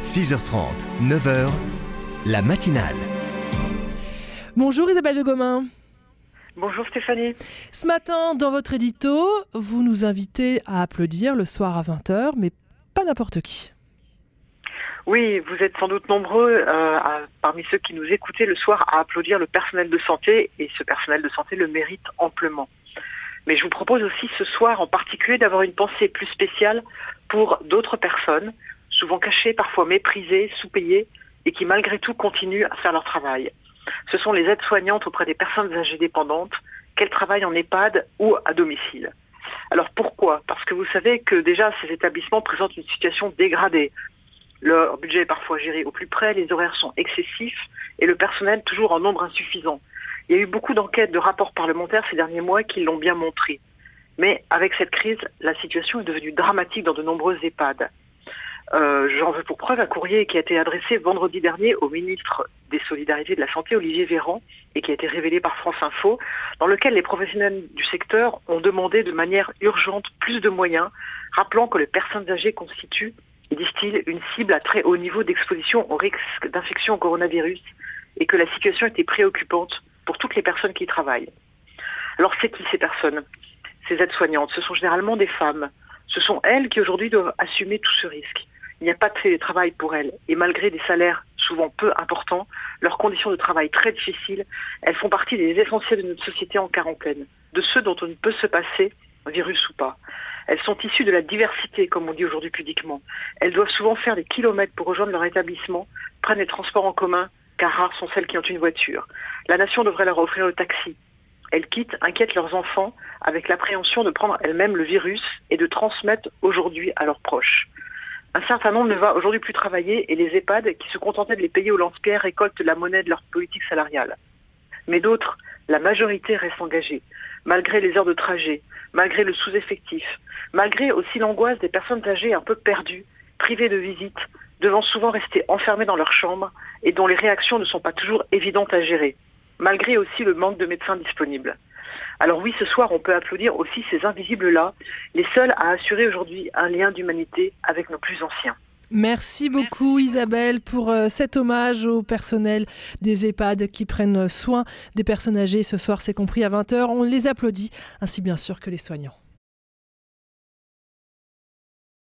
6h30, 9h, la matinale. Bonjour Isabelle de Gomin. Bonjour Stéphanie. Ce matin, dans votre édito, vous nous invitez à applaudir le soir à 20h, mais pas n'importe qui. Oui, vous êtes sans doute nombreux parmi ceux qui nous écoutaient le soir à applaudir le personnel de santé, et ce personnel de santé le mérite amplement. Mais je vous propose aussi ce soir en particulier d'avoir une pensée plus spéciale pour d'autres personnes, souvent cachées, parfois méprisées, sous-payées, et qui malgré tout continuent à faire leur travail. Ce sont les aides-soignantes auprès des personnes âgées dépendantes, qu'elles travaillent en EHPAD ou à domicile. Alors pourquoi ? Parce que vous savez que déjà ces établissements présentent une situation dégradée. Leur budget est parfois géré au plus près, les horaires sont excessifs et le personnel toujours en nombre insuffisant. Il y a eu beaucoup d'enquêtes, de rapports parlementaires ces derniers mois qui l'ont bien montré. Mais avec cette crise, la situation est devenue dramatique dans de nombreuses EHPAD. J'en veux pour preuve un courrier qui a été adressé vendredi dernier au ministre des Solidarités et de la Santé, Olivier Véran, et qui a été révélé par France Info, dans lequel les professionnels du secteur ont demandé de manière urgente plus de moyens, rappelant que les personnes âgées constituent, disent-ils, une cible à très haut niveau d'exposition au risque d'infection au coronavirus, et que la situation était préoccupante pour toutes les personnes qui y travaillent. Alors c'est qui ces personnes ? Ces aides-soignantes, ce sont généralement des femmes. Ce sont elles qui aujourd'hui doivent assumer tout ce risque. Il n'y a pas de télétravail pour elles. Et malgré des salaires souvent peu importants, leurs conditions de travail très difficiles, elles font partie des essentiels de notre société en quarantaine, de ceux dont on ne peut se passer, virus ou pas. Elles sont issues de la diversité, comme on dit aujourd'hui pudiquement. Elles doivent souvent faire des kilomètres pour rejoindre leur établissement, prennent les transports en commun, car rares sont celles qui ont une voiture. La nation devrait leur offrir le taxi. Elles quittent, inquiètent leurs enfants, avec l'appréhension de prendre elles-mêmes le virus et de transmettre aujourd'hui à leurs proches. Un certain nombre ne va aujourd'hui plus travailler et les EHPAD, qui se contentaient de les payer au lance-pierre, récoltent la monnaie de leur politique salariale. Mais d'autres, la majorité, restent engagées, malgré les heures de trajet, malgré le sous-effectif, malgré aussi l'angoisse des personnes âgées un peu perdues, privées de visite, devant souvent rester enfermées dans leur chambre et dont les réactions ne sont pas toujours évidentes à gérer, malgré aussi le manque de médecins disponibles. Alors oui, ce soir, on peut applaudir aussi ces invisibles-là, les seuls à assurer aujourd'hui un lien d'humanité avec nos plus anciens. Merci beaucoup Isabelle pour cet hommage au personnel des EHPAD qui prennent soin des personnes âgées. Ce soir, c'est compris à 20h. On les applaudit, ainsi bien sûr que les soignants.